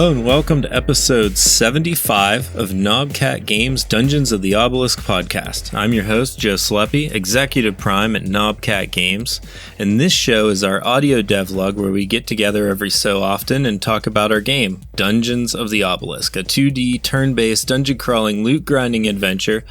Hello and welcome to episode 75 of Knobcat Games Dungeons of the Obelisk podcast. I'm your host, Joe Sleppy, Executive Prime at Knobcat Games, and this show is our audio devlog where we get together every so often and talk about our game, Dungeons of the Obelisk, a 2D turn-based dungeon crawling loot grinding adventure,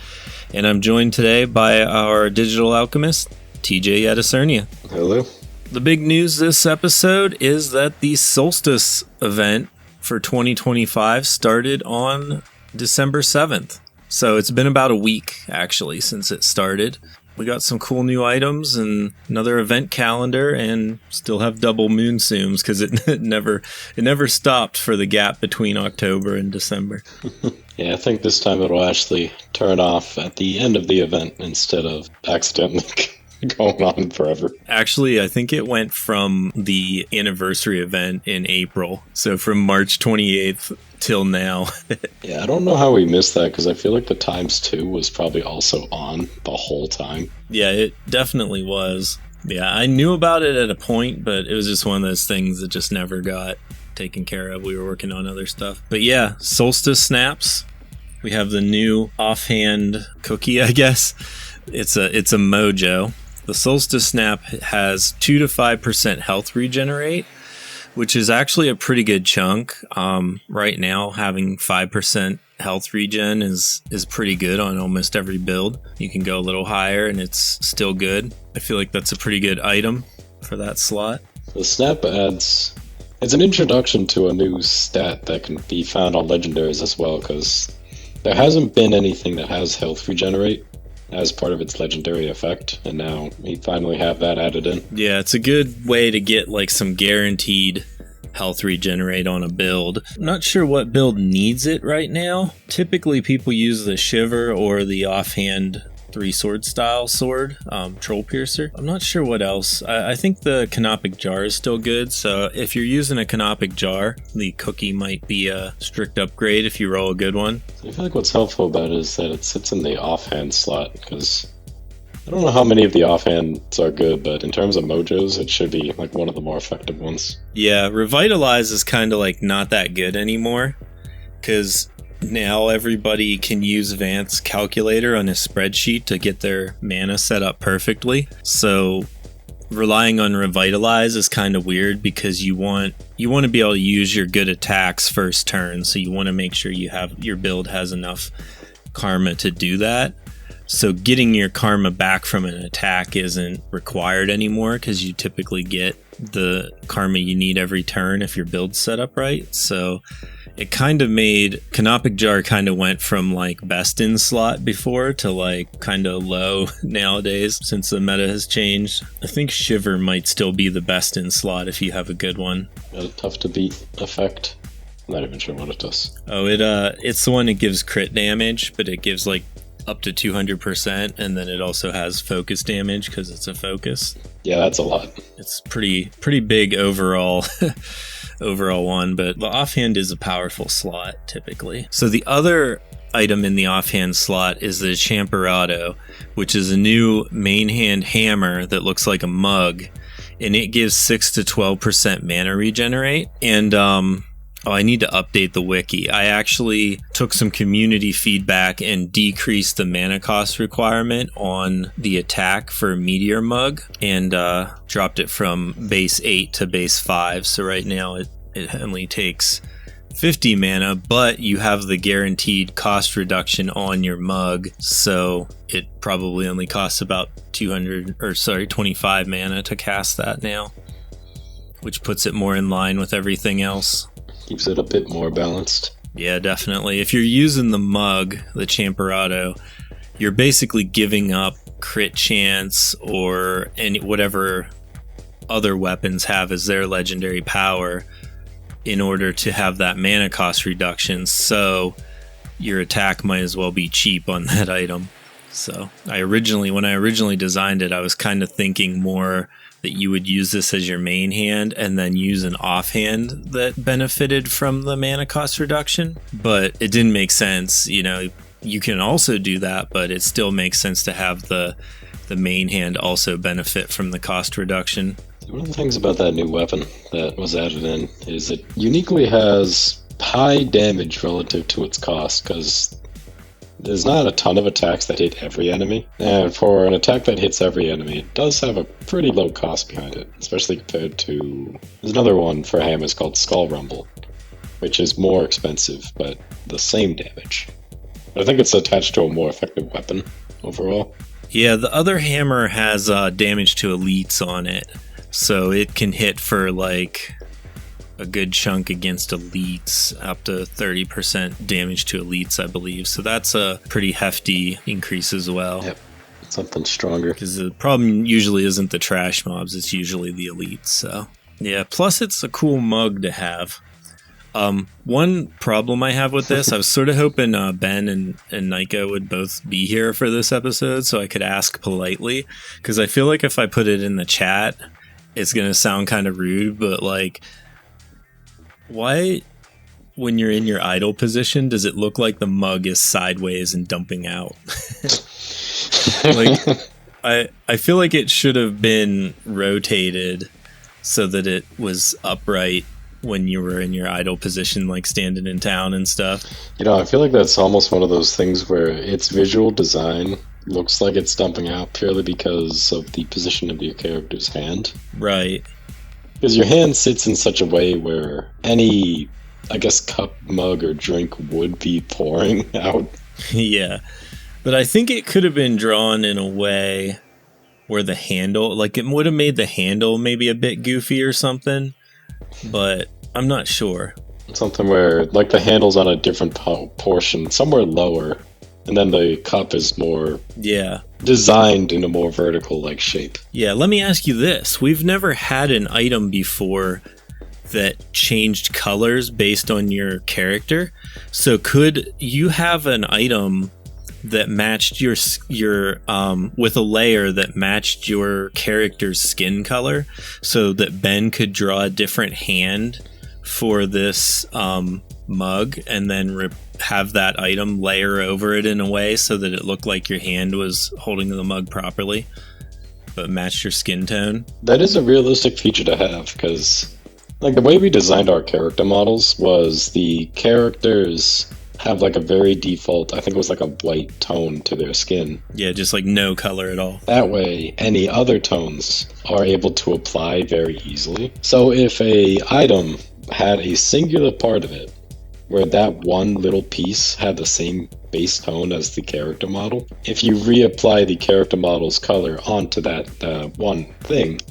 and I'm joined today by our digital alchemist, TJ Yadacernia. Hello. The big news this episode is that the Solstice event for 2025 started on December 7th. So it's been about a week, actually, since it started. We got some cool new items and another event calendar, and still have double moon zooms because it never stopped for the gap between October and December. Yeah, I think this time it'll actually turn off at the end of the event instead of accidentally going on forever. Actually, I think it went from the anniversary event in April, so from March 28th till now. Yeah, I don't know how we missed that because I feel like the times 2 was probably also on the whole time. Yeah, it definitely was. Yeah, I knew about it at a point, but it was just one of those things that just never got taken care of. We were working on other stuff. But yeah, Solstice snaps. We have the new offhand cookie, I guess. It's a mojo. The Solstice Snap has 2 to 5% health regenerate, which is actually a pretty good chunk. Right now, having 5% health regen is pretty good on almost every build. You can go a little higher and it's still good. I feel like that's a pretty good item for that slot. The Snap it's an introduction to a new stat that can be found on legendaries as well, because there hasn't been anything that has health regenerate as part of its legendary effect, and now we finally have that added in. Yeah, it's a good way to get like some guaranteed health regenerate on a build. I'm not sure what build needs it right now. Typically people use the Shiver or the offhand 3-sword style sword, Troll Piercer. I'm not sure what else. I think the Canopic Jar is still good, so if you're using a Canopic Jar, the cookie might be a strict upgrade if you roll a good one. I feel like what's helpful about it is that it sits in the offhand slot, because I don't know how many of the offhands are good, but in terms of mojos, it should be like one of the more effective ones. Yeah, Revitalize is kind of like not that good anymore, because now everybody can use Vance Calculator on his spreadsheet to get their mana set up perfectly. So relying on Revitalize is kind of weird because you want to be able to use your good attacks first turn. So you want to make sure your build has enough karma to do that. So getting your karma back from an attack isn't required anymore because you typically get the karma you need every turn if your build's set up right. So it kind of made Canopic Jar kind of went from like best in slot before to like kind of low nowadays since the meta has changed. I think Shiver might still be the best in slot if you have a good one. A tough to beat effect. I'm not even sure what it does. Oh, it's the one that gives crit damage, but it gives like up to 200%, and then it also has focus damage because it's a focus. Yeah, that's a lot. It's pretty big overall one, but the offhand is a powerful slot typically. So the other item in the offhand slot is the Champerado, which is a new main hand hammer that looks like a mug, and it gives 6 to 12% mana regenerate. And I need to update the wiki. I actually took some community feedback and decreased the mana cost requirement on the attack for Meteor Mug and dropped it from base 8 to base 5. So right now it only takes 50 mana, but you have the guaranteed cost reduction on your mug. So it probably only costs about 25 mana to cast that now, which puts it more in line with everything else. Keeps it a bit more balanced. Yeah, definitely. If you're using the mug, the Champerado, you're basically giving up crit chance or whatever other weapons have as their legendary power in order to have that mana cost reduction. So your attack might as well be cheap on that item. So when I originally designed it, I was kind of thinking more that you would use this as your main hand and then use an offhand that benefited from the mana cost reduction. But it didn't make sense. You know, you can also do that, but it still makes sense to have the main hand also benefit from the cost reduction. One of the things about that new weapon that was added in is it uniquely has high damage relative to its cost, because there's not a ton of attacks that hit every enemy. And for an attack that hits every enemy, it does have a pretty low cost behind it, especially compared to... There's another one for hammers called Skull Rumble, which is more expensive, but the same damage. I think it's attached to a more effective weapon overall. Yeah, the other hammer has damage to elites on it, so it can hit for like a good chunk against elites, up to 30% damage to elites, I believe. So that's a pretty hefty increase as well. Yep, something stronger. Because the problem usually isn't the trash mobs, it's usually the elites. So yeah, plus it's a cool mug to have. One problem I have with this, I was sort of hoping Ben and Nika would both be here for this episode so I could ask politely, because I feel like if I put it in the chat, it's going to sound kind of rude, but like, why, when you're in your idle position, does it look like the mug is sideways and dumping out? Like, I feel like it should have been rotated so that it was upright when you were in your idle position, like standing in town and stuff. You know, I feel like that's almost one of those things where its visual design looks like it's dumping out purely because of the position of your character's hand. Right. Because your hand sits in such a way where any, I guess, cup, mug, or drink would be pouring out. Yeah. But I think it could have been drawn in a way where the handle, like it would have made the handle maybe a bit goofy or something. But I'm not sure. Something where, like, the handle's on a different portion, somewhere lower, and then the cup is more designed in a more vertical, like, shape. Yeah, let me ask you this. We've never had an item before that changed colors based on your character. So could you have an item that matched your with a layer that matched your character's skin color, so that Ben could draw a different hand for this mug, and then have that item layer over it in a way so that it looked like your hand was holding the mug properly, but matched your skin tone? That is a realistic feature to have, because like the way we designed our character models was the characters have like a very default, I think it was like a white tone to their skin. Yeah, just like no color at all. That way, any other tones are able to apply very easily. So if a item had a singular part of it, where that one little piece had the same base tone as the character model, if you reapply the character model's color onto that one thing,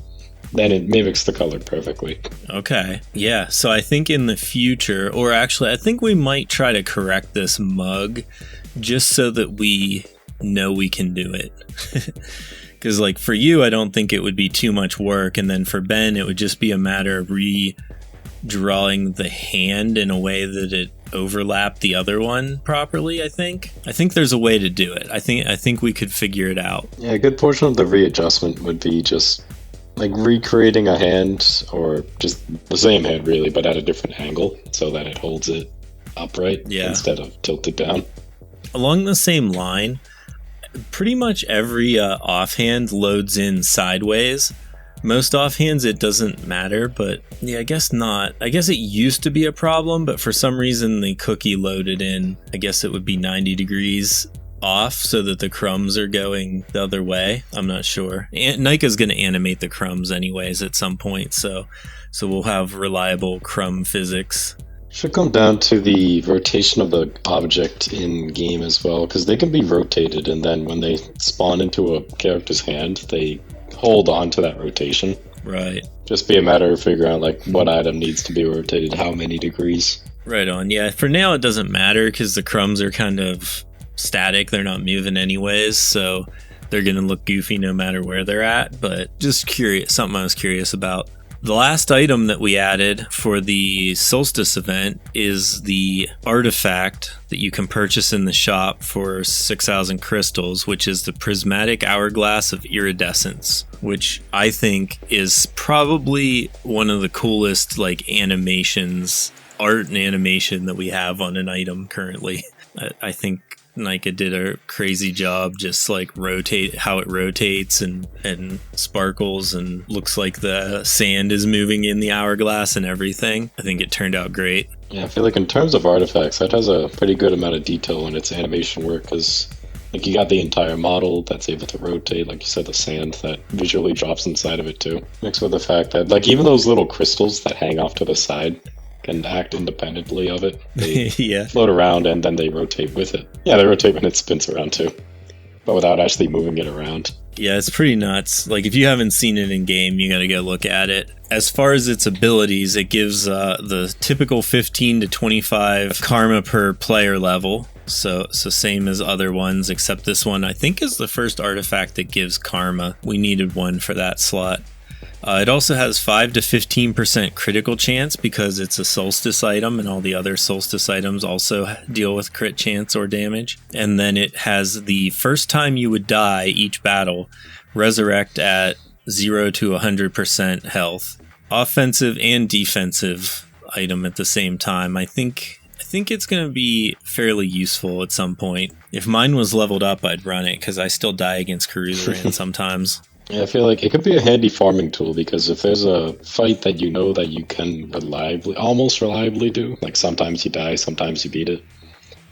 then it mimics the color perfectly. Okay. Yeah. So I think in the future, or actually, I think we might try to correct this mug just so that we know we can do it. Because, like, for you, I don't think it would be too much work. And then for Ben, it would just be a matter of redrawing the hand in a way that it overlapped the other one properly, I think. I think there's a way to do it. I think we could figure it out. Yeah, a good portion of the readjustment would be just like recreating a hand, or just the same hand really, but at a different angle so that it holds it upright instead of tilted down. Along the same line, pretty much every offhand loads in sideways. Most offhands it doesn't matter, but yeah, I guess not. I guess it used to be a problem, but for some reason the cookie loaded in, I guess it would be 90 degrees off so that the crumbs are going the other way. I'm not sure. Nika's going to animate the crumbs anyways at some point, so we'll have reliable crumb physics. Should come down to the rotation of the object in game as well, because they can be rotated, and then when they spawn into a character's hand, they hold on to that rotation. Right. Just be a matter of figuring out like what item needs to be rotated, how many degrees. Right on. Yeah, for now it doesn't matter because the crumbs are kind of static. They're not moving anyways, so they're going to look goofy no matter where they're at. But just curious, something I was curious about. The last item that we added for the Solstice event is the artifact that you can purchase in the shop for 6,000 crystals, which is the Prismatic Hourglass of Iridescence, which I think is probably one of the coolest like animations, art and animation that we have on an item currently. I think Nika did a crazy job just like how it rotates and sparkles and looks like the sand is moving in the hourglass and everything. I think it turned out great. Yeah, I feel like in terms of artifacts, that has a pretty good amount of detail in its animation work, because like you got the entire model that's able to rotate, like you said, the sand that visually drops inside of it too. Mixed with the fact that like even those little crystals that hang off to the side can act independently of it. They Yeah. float around and then they rotate with it. Yeah, they rotate when it spins around too, but without actually moving it around. Yeah, it's pretty nuts. Like, if you haven't seen it in game, you gotta go look at it. As far as its abilities, it gives the typical 15 to 25 karma per player level. So same as other ones, except this one I think is the first artifact that gives karma. We needed one for that slot. It also has 5 to 15% critical chance because it's a Solstice item, and all the other Solstice items also deal with crit chance or damage. And then it has the first time you would die each battle, resurrect at 0 to 100% health. Offensive and defensive item at the same time. I think it's going to be fairly useful at some point. If mine was leveled up, I'd run it because I still die against Karuzaran sometimes. Yeah, I feel like it could be a handy farming tool, because if there's a fight that you know that you can almost reliably do, like sometimes you die, sometimes you beat it,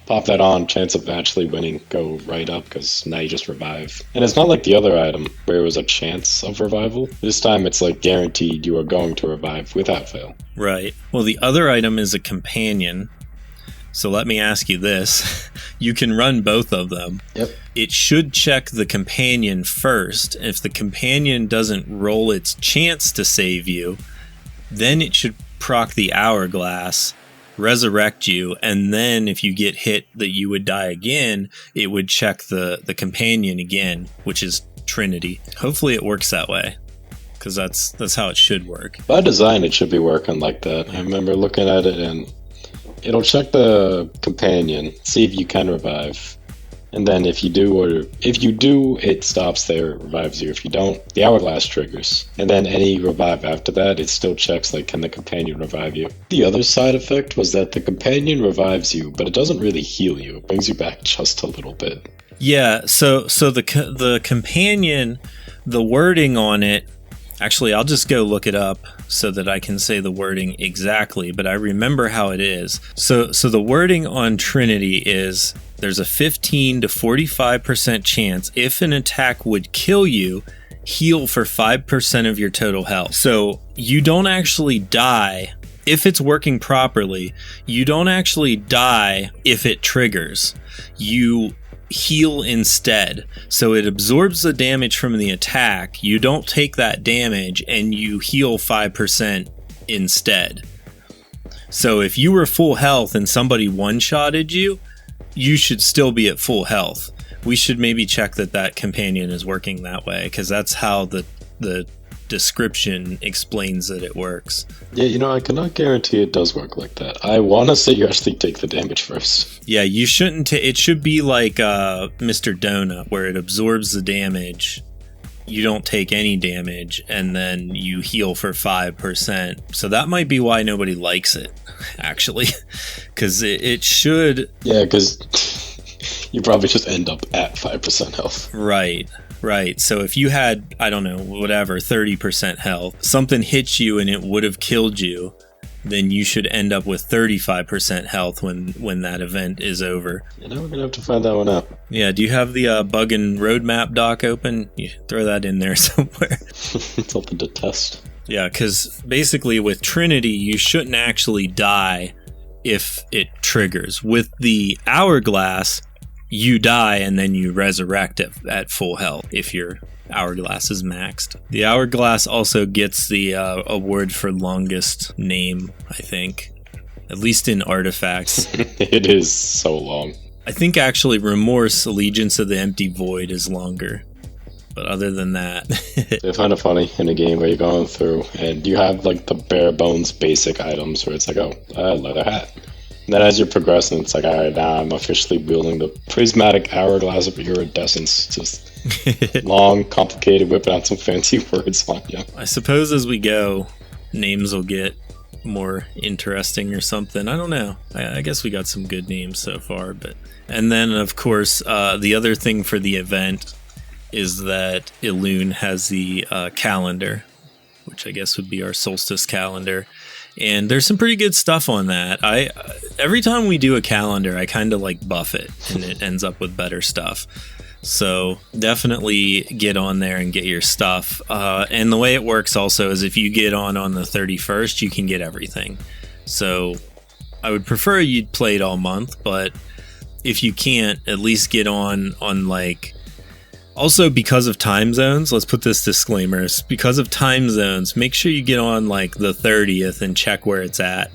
pop that on, chance of actually winning go right up, because now you just revive. And it's not like the other item where it was a chance of revival. This time it's like guaranteed you are going to revive without fail. Right. Well, the other item is a companion. So let me ask you this. You can run both of them. Yep. It should check the companion first. If the companion doesn't roll its chance to save you, then it should proc the hourglass, resurrect you, and then if you get hit that you would die again, it would check the companion again, which is Trinity. Hopefully it works that way, because that's how it should work. By design, it should be working like that. I remember looking at it, and it'll check the companion, see if you can revive. And then if you do, it stops there, it revives you. If you don't, the hourglass triggers. And then any revive after that, it still checks, like, can the companion revive you? The other side effect was that the companion revives you, but it doesn't really heal you. It brings you back just a little bit. Yeah, so the companion, the wording on it, actually, I'll just go look it up so that I can say the wording exactly, but I remember how it is. So the wording on Trinity is there's a 15 to 45% chance if an attack would kill you, heal for 5% of your total health. So you don't actually die. If it's working properly, you don't actually die if it triggers. You heal instead. So it absorbs the damage from the attack, you don't take that damage, and you heal 5% instead. So if you were full health and somebody one-shotted you, you should still be at full health. We should maybe check that companion is working that way, because that's how the description explains that it works. Yeah, I cannot guarantee it does work like that. I want to say you actually take the damage first. Yeah, you shouldn't. It should be like Mr. Donut, where it absorbs the damage, you don't take any damage, and then you heal for 5%. So that might be why nobody likes it, actually, because it should. Yeah, because you probably just end up at 5% health. Right. So if you had, I don't know, whatever, 30% health, something hits you and it would have killed you, then you should end up with 35% health when that event is over. We're going to have to find that one out. Yeah, do you have the bug and roadmap doc open? You throw that in there somewhere. Something to test. Yeah, because basically with Trinity, you shouldn't actually die if it triggers. With the hourglass, you die and then you resurrect at full health if your hourglass is maxed. The hourglass also gets the award for longest name, I think. At least in artifacts. It is so long. I think actually Remorse, Allegiance of the Empty Void is longer. But other than that... I find it funny in a game where you're going through and you have like the bare bones basic items where it's like, leather hat. And then as you're progressing, it's like, all right, now I'm officially wielding the prismatic hourglass of iridescence. Just long, complicated, whipping out some fancy words on you. I suppose as we go, names will get more interesting or something. I don't know. I guess we got some good names so far. And then, of course, the other thing for the event is that Elune has the calendar, which I guess would be our solstice calendar. And there's some pretty good stuff on that. Every time we do a calendar, I kind of like buff it, and it ends up with better stuff. So definitely get on there and get your stuff. And the way it works also is if you get on the 31st, you can get everything. So I would prefer you'd play it all month, but if you can't, at least get on like... Also, because of time zones, let's put this disclaimer. Because of time zones, make sure you get on like the 30th and check where it's at.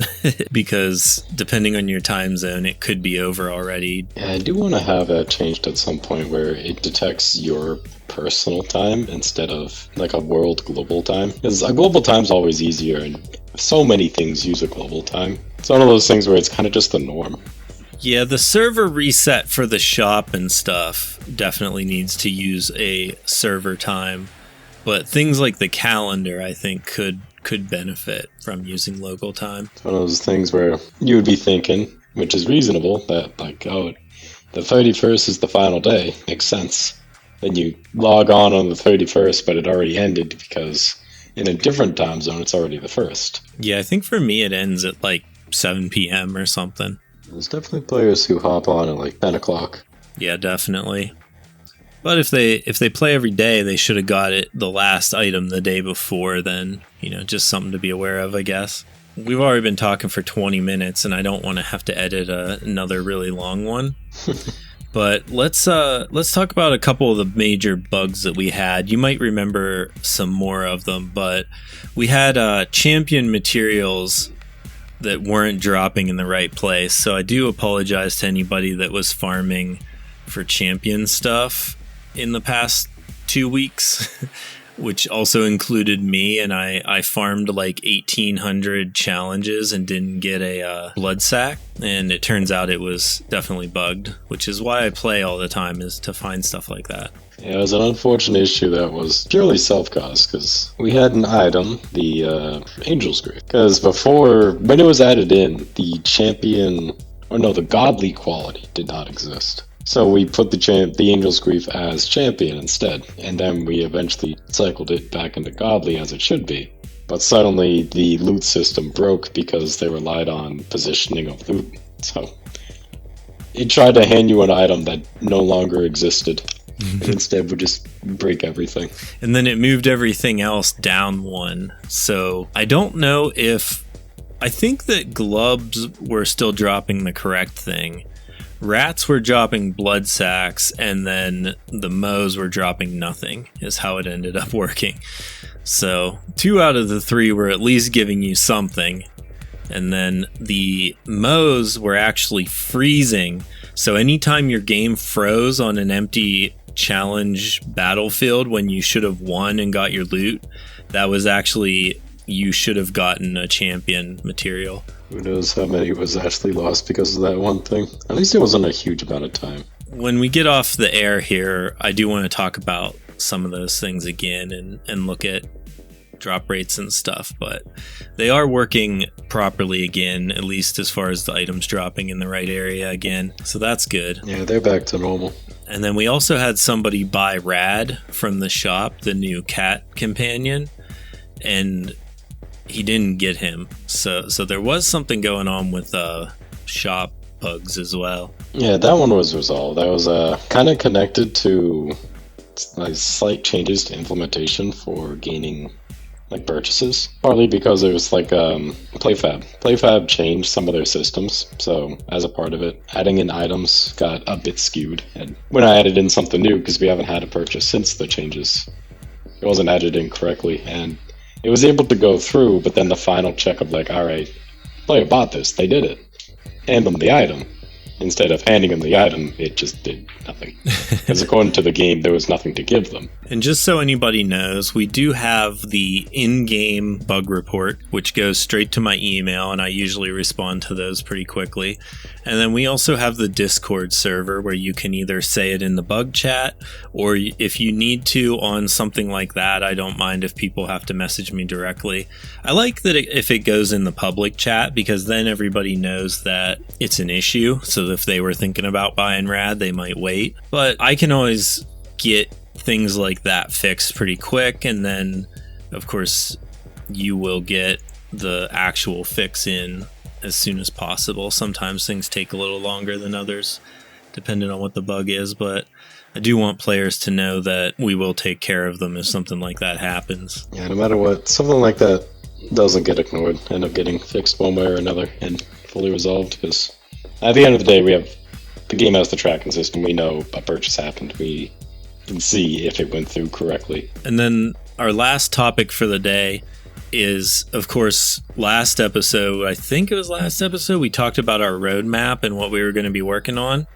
Because depending on your time zone, it could be over already. Yeah, I do want to have that changed at some point where it detects your personal time instead of like a world global time. Because a global time's always easier, and so many things use a global time. It's one of those things where it's kind of just the norm. Yeah, the server reset for the shop and stuff definitely needs to use a server time, but things like the calendar, I think, could benefit from using local time. It's one of those things where you would be thinking, which is reasonable, that like, oh, the 31st is the final day. Makes sense. Then you log on the 31st, but it already ended because in a different time zone, it's already the 1st. Yeah, I think for me it ends at like 7 p.m. or something. There's definitely players who hop on at like 10 o'clock. Yeah, definitely. But if they play every day, they should have got it the last item the day before. Then, just something to be aware of, I guess. We've already been talking for 20 minutes, and I don't want to have to edit another really long one. But let's talk about a couple of the major bugs that we had. You might remember some more of them, but we had champion materials that weren't dropping in the right place. So I do apologize to anybody that was farming for champion stuff in the past 2 weeks, which also included me, and I farmed like 1,800 challenges and didn't get a blood sack, and it turns out it was definitely bugged, which is why I play all the time, is to find stuff like that. Yeah, it was an unfortunate issue that was purely self-caused, because we had an item, the Angel's Grief. Because before, when it was added in, the godly quality did not exist. So we put the Angel's Grief as champion instead, and then we eventually cycled it back into godly as it should be. But suddenly the loot system broke because they relied on positioning of loot. So it tried to hand you an item that no longer existed. Instead, would just break everything. And then it moved everything else down one. So I don't know if... I think that glubs were still dropping the correct thing. Rats were dropping blood sacks, and then the mows were dropping nothing, is how it ended up working. So 2 out of the 3 were at least giving you something. And then the mows were actually freezing. So anytime your game froze on an empty challenge battlefield when you should have won and got your loot, that was actually, you should have gotten a champion material. Who knows how many was actually lost because of that one thing. At least it wasn't a huge amount of time. When we get off the air here, I do want to talk about some of those things again and look at drop rates and stuff, but they are working properly again, at least as far as the items dropping in the right area again, so that's good. Yeah, they're back to normal. And then we also had somebody buy Rad from the shop, the new cat companion, and he didn't get him, so there was something going on with shop bugs as well. Yeah, that one was resolved. That was kind of connected to slight changes to implementation for gaining purchases, partly because it was PlayFab changed some of their systems, so as a part of it, adding in items got a bit skewed, and when I added in something new, because we haven't had a purchase since the changes, it wasn't added in correctly, and it was able to go through, but then the final check of alright, player bought this, they did it, hand them the item. Instead of handing them the item, it just did nothing. Because according to the game, there was nothing to give them. And just so anybody knows, we do have the in-game bug report, which goes straight to my email, and I usually respond to those pretty quickly. And then we also have the Discord server, where you can either say it in the bug chat, or if you need to on something like that, I don't mind if people have to message me directly. I like that if it goes in the public chat, because then everybody knows that it's an issue, so if they were thinking about buying Rad, they might wait. But I can always get things like that fixed pretty quick, and then, of course, you will get the actual fix in as soon as possible. Sometimes things take a little longer than others, depending on what the bug is, but I do want players to know that we will take care of them if something like that happens. Yeah, no matter what, something like that doesn't get ignored, end up getting fixed one way or another and fully resolved, because at the end of the day, the game has the tracking system. We know a purchase happened. We can see if it went through correctly. And then our last topic for the day is, of course, last episode, we talked about our roadmap and what we were going to be working on.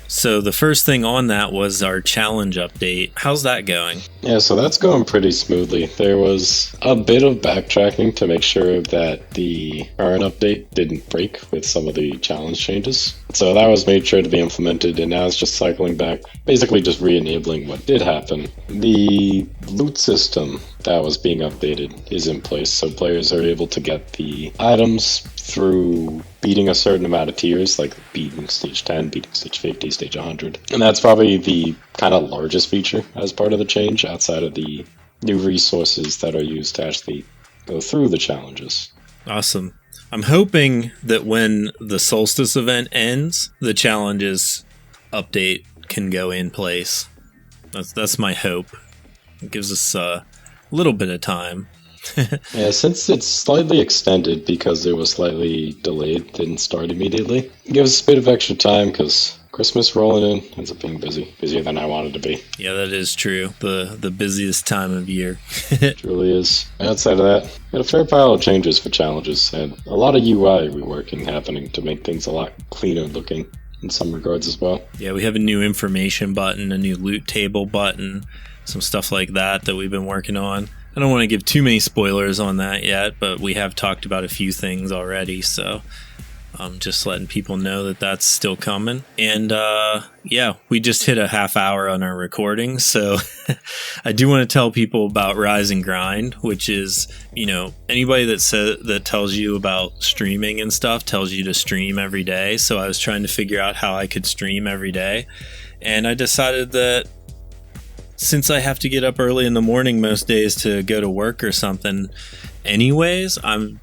So the first thing on that was our challenge update. How's that going? Yeah, so that's going pretty smoothly. There was a bit of backtracking to make sure that the current update didn't break with some of the challenge changes. So that was made sure to be implemented, and now it's just cycling back, basically just re-enabling what did happen. The loot system that was being updated is in place, so players are able to get the items through beating a certain amount of tiers, like beating stage 10, beating stage 50, stage 100. And that's probably the kind of largest feature as part of the change, outside of the new resources that are used to actually go through the challenges. Awesome. I'm hoping that when the Solstice event ends, the challenges update can go in place. That's my hope. It gives us a little bit of time. Yeah, since it's slightly extended because it was slightly delayed, didn't start immediately, it gives us a bit of extra time because Christmas rolling in ends up being busier than I wanted to be. Yeah, that is true. The busiest time of year. It truly is. Outside of that, got a fair pile of changes for challenges and a lot of UI reworking happening to make things a lot cleaner looking in some regards as well. Yeah, we have a new information button, a new loot table button, some stuff like that we've been working on. I don't want to give too many spoilers on that yet, but we have talked about a few things already, so I'm just letting people know that that's still coming. And yeah, we just hit a half hour on our recording, so I do want to tell people about Rise and Grind, which is, anybody that tells you about streaming and stuff tells you to stream every day. So I was trying to figure out how I could stream every day, and I decided that since I have to get up early in the morning most days to go to work or something anyways, I'm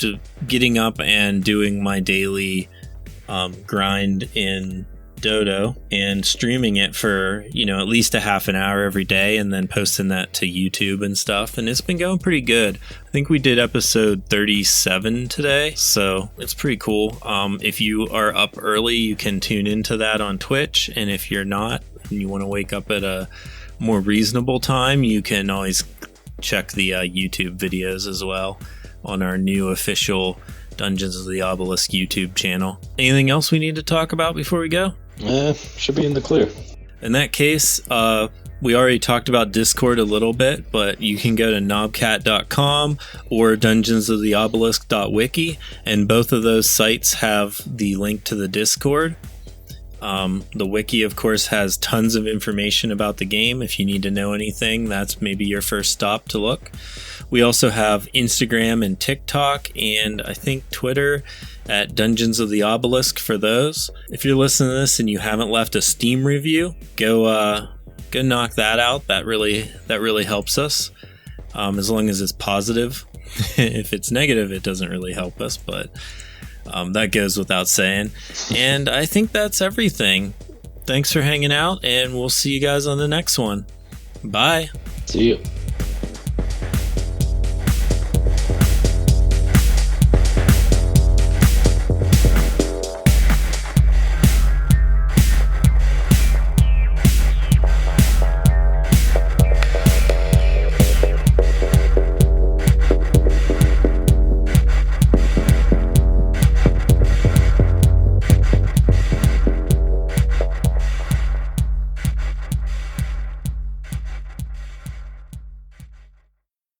getting up and doing my daily grind in Dodo and streaming it for, at least a half an hour every day, and then posting that to YouTube and stuff. And it's been going pretty good. I think we did episode 37 today, so it's pretty cool. If you are up early, you can tune into that on Twitch. And if you're not, and you want to wake up at a more reasonable time, you can always check the YouTube videos as well on our new official Dungeons of the Obelisk YouTube channel. Anything else we need to talk about before we go? Should be in the clear. In that case, we already talked about Discord a little bit, but you can go to knobcat.com or dungeonsoftheobelisk.wiki, and both of those sites have the link to the Discord. The wiki, of course, has tons of information about the game. If you need to know anything, that's maybe your first stop to look. We also have Instagram and TikTok, and I think Twitter at Dungeons of the Obelisk for those. If you're listening to this and you haven't left a Steam review, go knock that out. That really helps us, as long as it's positive. If it's negative, it doesn't really help us, but that goes without saying. And I think that's everything. Thanks for hanging out, and we'll see you guys on the next one. Bye. See you.